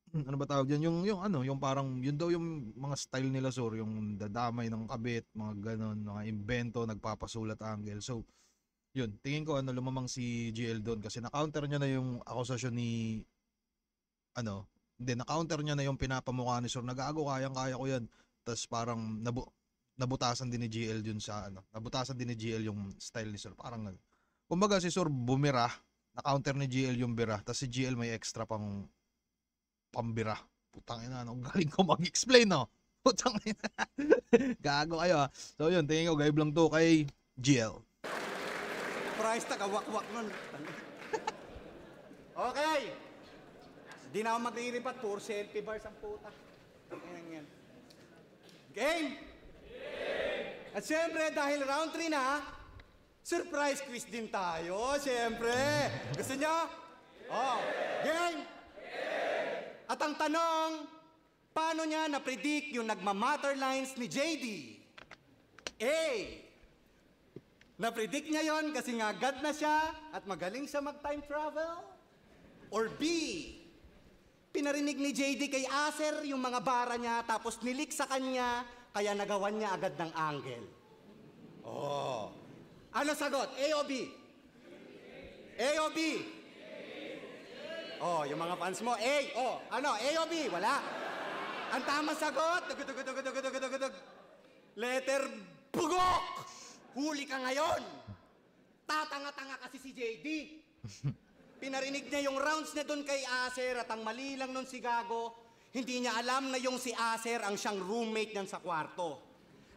ano ba tawag diyan, yung ano, yung parang yun daw yung mga style nila Sor, yung dadamay ng kabit, mga ganon, mga invento, nagpapasulat angle. So, yun, tingin ko ano, lumamang si GL doon kasi na-counter niya na yung akusasyon ni ano, hindi, na-counter niya na yung pinapamukha ni Sor, nagago, kayang-kaya ko yan. Tapos parang nabutasan din ni GL yun sa ano, nabutasan din ni GL yung style ni Sor, parang ano. Kumbaga si Sor bumira, na-counter ni GL yung bira, tapos si GL may extra pang pambira. Putang ina, ang galing ko mag-explain, no? Putang ina. Gago kayo, ha? So yun, tingin ko gaib lang to kay GL. Price tagawak-wak nun. Okay. Di na ako maglilipat. Puro selfie bars ang puta. Yan. Game! At syempre, dahil round 3 na, surprise quiz din tayo, syempre. Gusto nyo? Oh, game! At ang tanong, paano niya na-predict yung nagmamatter lines ni JD? A. Na-predict niya yon kasi nga God na siya at magaling siya mag-time travel? Or B. Pinarinig ni JD kay Acer yung mga bara niya tapos nilik sa kanya kaya nagawan niya agad ng angle? Oh. Ano sagot? A o B? A o B? Oh, yung mga fans mo, A. Oh, ano, A o B? Wala. Ang tamang sagot, dugudugudugudugudugudug. Letter bugok! Huli ka ngayon. Tatanga-tanga kasi si JD. Pinarinig niya yung rounds niya doon kay Acer at ang mali lang nun si Gago, hindi niya alam na yung si Acer ang siyang roommate niyan sa kwarto.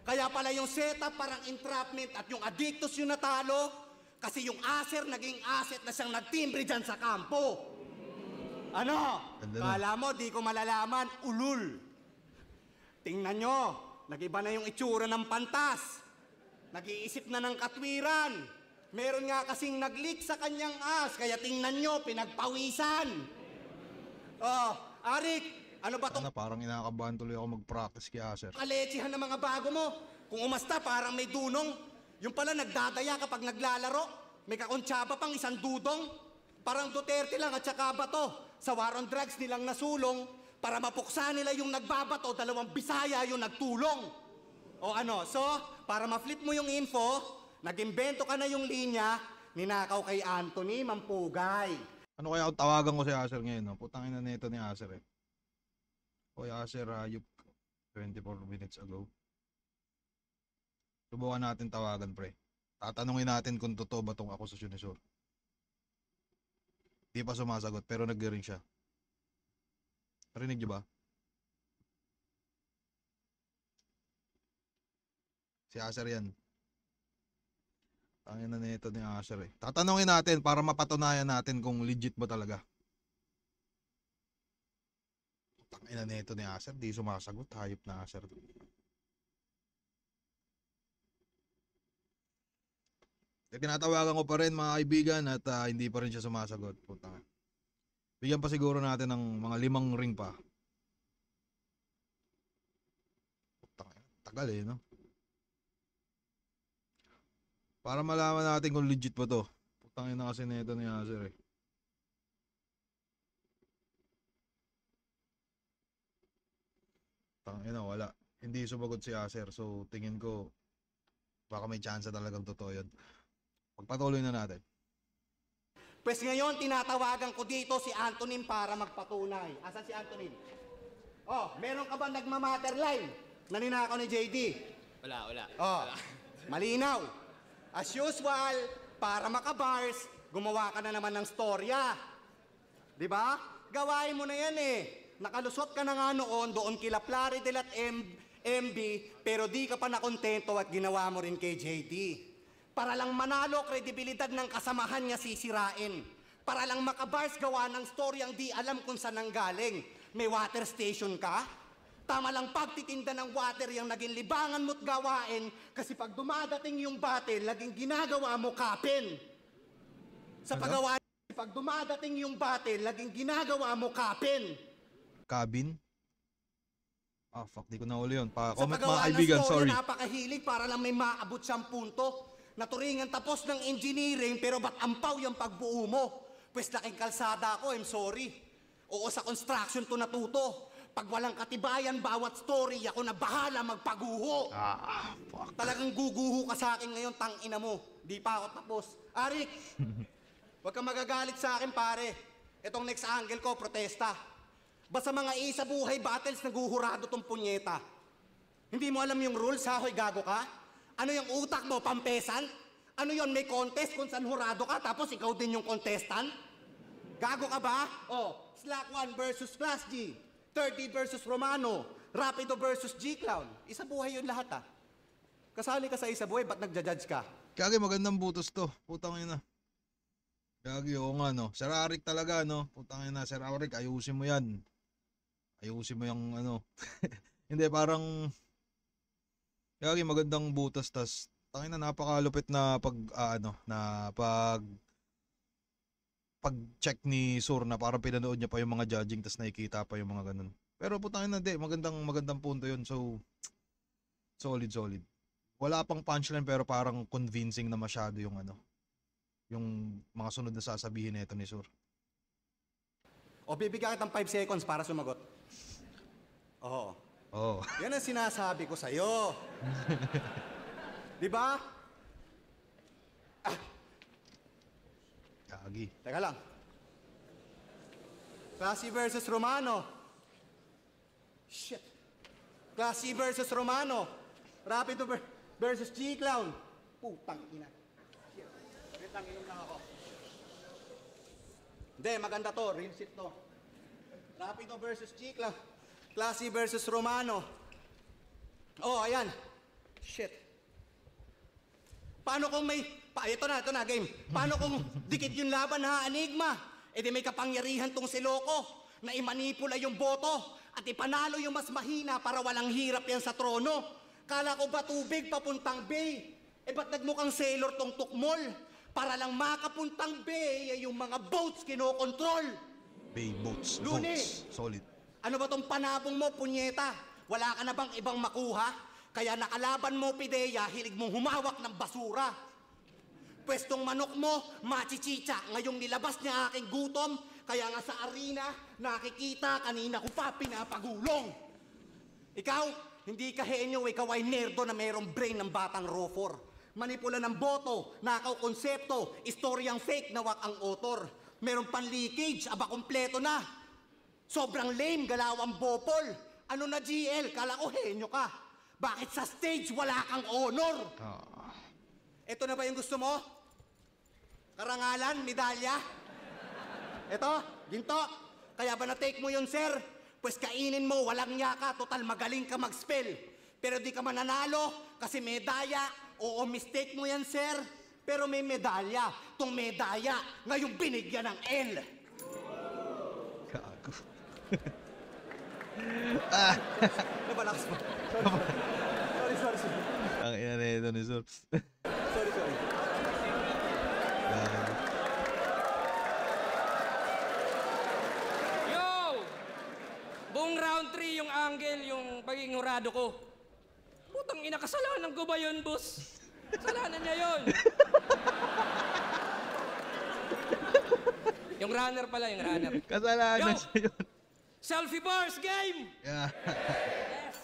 Kaya pala yung setup parang entrapment at yung Addictus yung natalo kasi yung Acer naging asset na siyang nagtimbre dyan sa kampo. Ano? Kala mo, di ko malalaman, ulul. Tingnan nyo, nag-iba na yung itsura ng pantas. Nag-iisip na ng katwiran. Meron nga kasing nag-leak sa kanyang as, kaya tingnan nyo, pinagpawisan. Oh, Arik, ano ba to? Ano, parang inakabahan tuloy ako mag-practice kay Acer. Kaletsihan ng mga bago mo. Kung umasta, parang may dunong. Yung pala nagdadaya kapag naglalaro. May kakontsaba pang isang dudong. Parang Duterte lang at saka Bato. Sa war on drugs nilang nasulong para mapuksa nila yung nagbabato, 2 Bisaya yung nagtulong. O ano, so, para ma-flip mo yung info, nag-imbento ka na yung linya, ninakaw kay Anthony Mampugay. Ano kaya kung tawagan ko si Acer ngayon, no? Putang ina nito ni Acer, eh. Oy, Acer, ayup 24 minutes ago. Subukan natin tawagan, pre. Tatanungin natin kung totoo ba tong akusasyon ni Sor. Di pa sumasagot, pero nag-ring siya. Narinig niyo ba? Si Acer yan. Tangina na ito ni Acer, eh. Tatanungin natin para mapatunayan natin kung legit ba talaga. Tangina na ito ni Acer, di sumasagot. Hayop na Acer. Tinatawagan ko pa rin mga kaibigan at hindi pa rin siya sumasagot. Puta. Bigyan pa siguro natin ng mga 5 ring pa. Puta. Tagal, eh, no? Para malaman natin kung legit ba to. Putang ina kasi nito ni Acer, eh. Tangina, wala. Hindi sumagot si Acer. So tingin ko baka may chance talagang totoo yun. Pagpatuloy na natin. Pues ngayon, tinatawagan ko dito si Antonin para magpatunay. Asan si Antonin? Oh, meron ka ba nagmamatter line na ninakaw ni JD? Wala. Oh, malinaw. As usual, para makabars, gumawa ka na naman ng storya. Di ba? Gawain mo na yan eh. Nakalusot ka na nga noon doon kila Plaridel at MB, pero di ka pa nakontento at ginawa mo rin kay JD. Para lang manalo, kredibilidad ng kasamahan niya sisirain. Para lang makabars, gawa ng story ang di alam kung saan nanggaling. May water station ka? Tama lang pagtitinda ng water yung naging libangan mo't gawain kasi pag dumadating yung battle, laging ginagawa mo kapin. Sa paggawa, pag dumadating yung battle, laging ginagawa mo kapin. Cabin? Ah, fuck, di ko na uli yun. Sa Pa-comment paggawa mga ng kaibigan, story, sorry. napakahilig para lang may maabot siyang punto. Naturingan tapos ng engineering pero ba't ampaw yung pagbuo mo? Pues laking kalsada ako, I'm sorry. Oo, sa construction to natuto. Pag walang katibayan, bawat story, ako na bahala magpaguho. Ah, fuck. Talagang guguho ka sa akin ngayon, tangina mo. Di pa ako tapos. Arik, huwag kang magagalit sa akin, pare. Itong next angle ko, protesta. Basta mga isa buhay battles, naguhurado tong punyeta. Hindi mo alam yung rules, ha? Hoy, gago ka? Ano yung utak mo, pampesan? Ano yon, may contest kung saan hurado ka, tapos ikaw din yung contestant? Gago ka ba? Oh, Slack 1 versus Class G. 30 versus Romano. Rapido versus G-Clown. Isa buhay yun lahat, ha? Kasali ka sa isa buhay, ba't nagja-judge ka? Kagi, magandang butos to. Putang ina. Kagi, oo nga, no. Sir Arik talaga, no. Putang ina, Sir Arik, ayusin mo yan. Ayusin mo yung, ano. Hindi, parang... Kagi, magandang butas, tas tangina, napakalupit na pag-check ni Sur na parang pinanood niya pa yung mga judging tas nakikita pa yung mga ganun. Pero putangin na, magandang punto yun. So, solid. Wala pang punchline pero parang convincing na masyado yung yung mga sunod na sasabihin nito ni Sur. O bibigyan kitang 5 seconds para sumagot. Oo. Oh. Yan ang sinasabi ko sa'yo. Di ba? Kagi. Teka lang. Classy versus Romano. Shit. Classy versus Romano. Rapido versus G-Clown. Putang ina. Shit. Wait lang, inom lang ako. Hindi, maganda to. Real shit to. Rapido versus G-Clown. Classy versus Romano. Oh, ayan. Shit. Paano kung may... ito na, game. Paano kung dikit yung laban, ha, Enigma? E di may kapangyarihan tong si Loco na imanipula yung boto at ipanalo yung mas mahina para walang hirap yan sa trono. Kala ko ba tubig papuntang bay? E ba't nagmukhang sailor tong tukmol? Para lang makapuntang bay, yung mga boats kinokontrol. Bay boats. Luni. Boats. Solid. Ano ba tong panabong mo, punyeta? Wala ka na bang ibang makuha? Kaya nakalaban mo, Pidea, hilig mong humawak ng basura. Pwestong manok mo, machichicha. Ngayong nilabas niya aking gutom, kaya nga sa arena, nakikita kanina ko pa pinapagulong. Ikaw, hindi ka henyo, ikaw ay nerdo na mayroong brain ng batang rofor. Manipula ng boto, nakaw konsepto, istoryang fake na wak ang author. Meron pang leakage, aba kompleto na. Sobrang lame, galawang bopol. Ano na GL, kala ko henyo ka. Bakit sa stage wala kang honor? Ito na ba yung gusto mo? Karangalan, medalya? Ito, ginto. Kaya ba na-take mo yun, sir? Pues kainin mo, walang yaka, total magaling ka mag-spell. Pero di ka mananalo kasi medalya. Oo, mistake mo yan, sir. Pero may medalya. Tong medalya, ngayong binigyan ng L. Gago. Nabalakas mo. Sorry. Ang ina na ito ni Sur. Sorry. Gago. Yo! Buong round 3 yung angle, yung pagiging hurado ko. Putang ina, kasalanan ko ba yun, boss? Kasalanan niya yun. Yung runner pala, yung runner. Kasalanan Yo! siya yun. Selfie bars game! Yeah. Yes!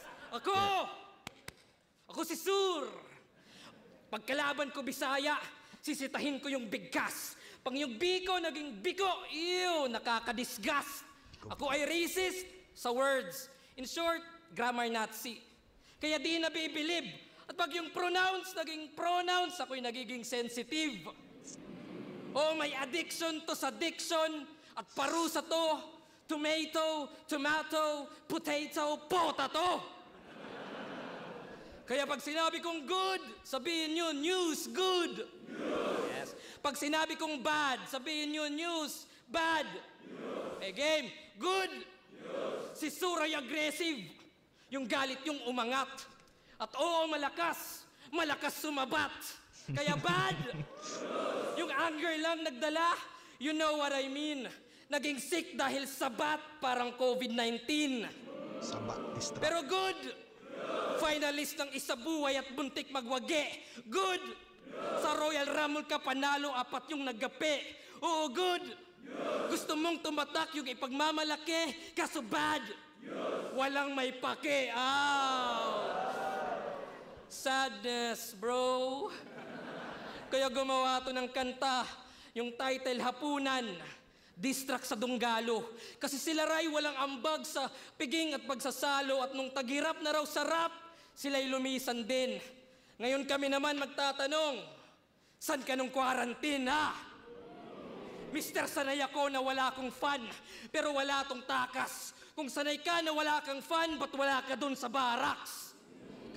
Ako si Sur! Pagkalaban ko Bisaya, Sisitahin ko yung bigkas. Pag yung biko naging biko, ew, nakakadisgust. Ako ay racist sa words. In short, grammar Nazi. Kaya di na bibilib. At pag yung pronouns naging pronouns, ako'y nagiging sensitive. Oh, may addiction to sa diction at parusa to. Tomato, tomato, potato, potato. Kaya pag sinabi kong good, sabihin nyo news, good. Yes. Pag sinabi kong bad, sabihin nyo news, bad. Eh game, good. Si Suray aggressive. Yung galit yung umangat. At oo, malakas. Malakas sumabat. Kaya bad. Yung anger lang nagdala. You know what I mean. Naging sick dahil sabat, parang COVID-19. Sabat, distract. Pero good. Finalist ng isabuhay at buntik magwagi. Good. Sa Royal Rumble ka panalo, 4 yung naggape. Oo, good. Gusto mong tumatak yung ipagmamalaki, kaso bad. Walang may pake. Sadness, bro. Kaya gumawa to ng kanta, yung title Hapunan, Distract sa Dunggalo. Kasi sila ray walang ambag sa piging at pagsasalo at nung tagirap na raw sa rap, sila'y lumisan din. Ngayon kami naman magtatanong, saan ka nung quarantine, ha? Mister, sanay ako na wala akong fan, pero wala tong takas. Kung sanay ka na wala kang fan, ba't wala ka dun sa barracks?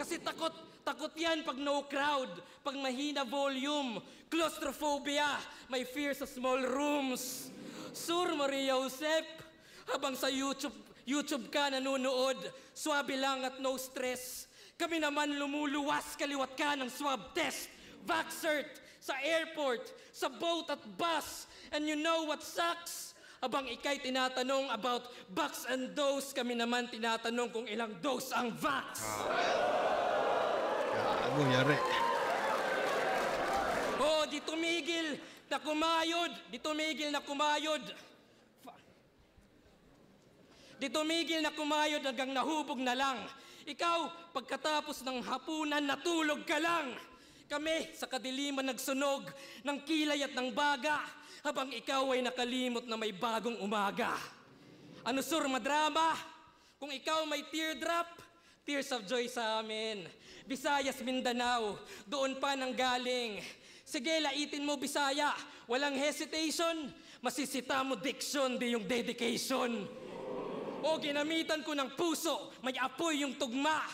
Kasi takot yan pag no crowd, pag mahina volume, claustrophobia, may fear sa small rooms. Sur Maria Josep, habang sa YouTube ka nanonood, swabe lang at no stress. Kami naman lumuluwas, kaliwat ka ng swab test. Vaxcert, sa airport, sa boat at bus. And you know what sucks? Habang ikay tinatanong about bucks and dose, kami naman tinatanong kung ilang dose ang vax. Gago, yari. Oh, di tumigil na kumayod. Di tumigil na kumayod. Di tumigil na kumayod hanggang nahubog na lang. Ikaw, pagkatapos ng hapunan, natulog ka lang. Kami, sa kadiliman nagsunog ng kilay at ng baga, habang ikaw ay nakalimot na may bagong umaga. Ano sur, madrama? Kung ikaw may teardrop, tears of joy sa amin. Visayas, Mindanao, doon pa nang galing. Sige, laitin mo Bisaya, walang hesitation. Masisita mo diction, di yung dedication. O ginamitan ko ng puso, may apoy yung tugma.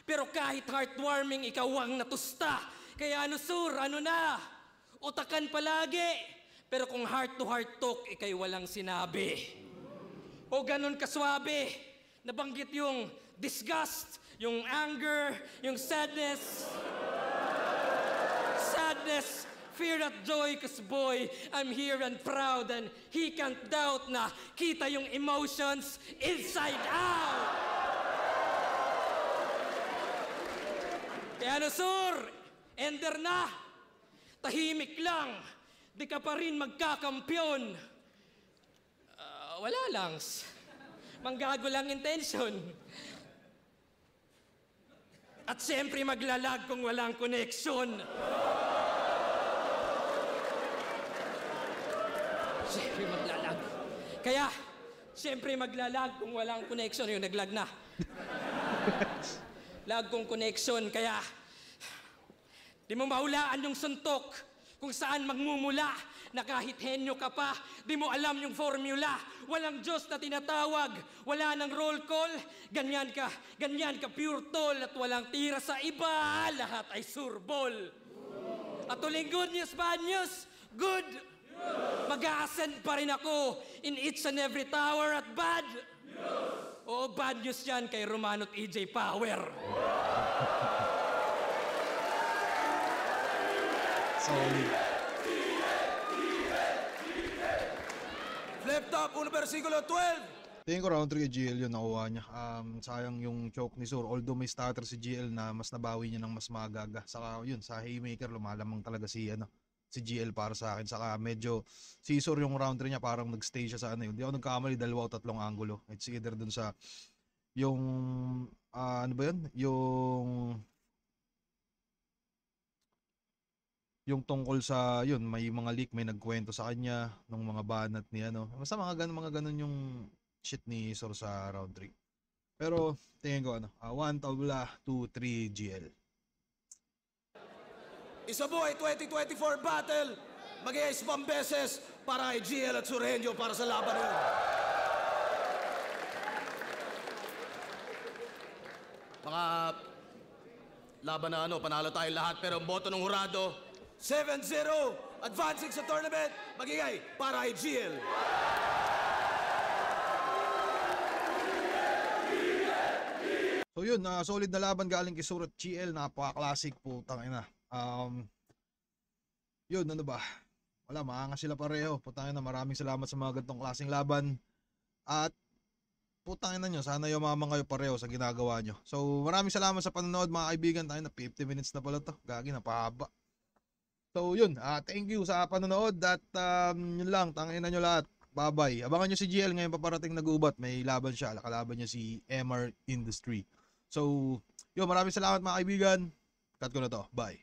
Pero kahit heartwarming, ikaw ang natusta. Kaya ano sur, ano na? Utakan palagi. Pero kung heart to heart talk, ikay walang sinabi. O ganun kaswabe, nabanggit yung disgust, yung anger, yung sadness. Sadness, fear at joy, cause boy, I'm here and proud and he can't doubt na kita yung emotions inside out. Kaya ano sur, ender na, tahimik lang, di ka pa rin magkakampyon. Wala lang, manggago lang intention. At siyempre maglalag kung walang connection. Siyempre maglalag. Kaya, siyempre maglalag kung walang connection. Yung naglag na. Lag kong connection. Kaya, di mo mahulaan yung suntok kung saan magmumula na kahit henyo ka pa, di mo alam yung formula. Walang Diyos na tinatawag, wala nang roll call. Ganyan ka pure tol at walang tira sa iba. Lahat ay surbol. At tuling good news, bad news, good. Mag-a-ascend pa rin ako in each and every tower at bad. Oo, bad news yan kay Romano at EJ Power. Solid. Flip top, 1 versikulo 12. Tingin ko round 3 GL yun nakuha niya. Sayang yung choke ni Sur. Although may starter si GL na mas nabawi niya ng mas magaga. Saka yun, sa Haymaker lumalamang talaga si GL para sa akin. Saka medyo si Sur yung round 3 niya parang nagstay siya sa yun. Hindi ako nagkamali, 2 o 3 angulo. It's either dun sa yung ano ba yun? Yung yung tungkol sa yun, may mga leak, may nagkwento sa kanya ng mga banat ni ano. Basta mga ganun yung shit ni Sor sa round 3. Pero tingin ko 1 tabla, 2, 3 GL. Isabuhay 2024 battle. Mag-iayos pang beses para kay GL at Sureño para sa laban na yun. Mga laban na panalo tayo lahat pero ang boto ng hurado 7-0, advancing sa tournament, magigay para kay GL. So yun, solid na laban galing kay Sur at GL, napaka-classic, putang ina. Yun, ano ba? Wala, maangas sila pareho. Putang ina, maraming salamat sa mga ganitong klaseng laban. At putang ina nyo, sana yumaman kayo pareho sa ginagawa nyo. So maraming salamat sa panonood mga kaibigan. Tayo na 50 minutes na pala to. Gagi, napahaba. So yun, thank you sa panonood at yun lang, tangina nyo lahat. Bye-bye. Abangan nyo si GL ngayon paparating na gubat. May laban siya, kalaban niya si MR Industry. So, yun, maraming salamat mga kaibigan. Cut ko na to. Bye.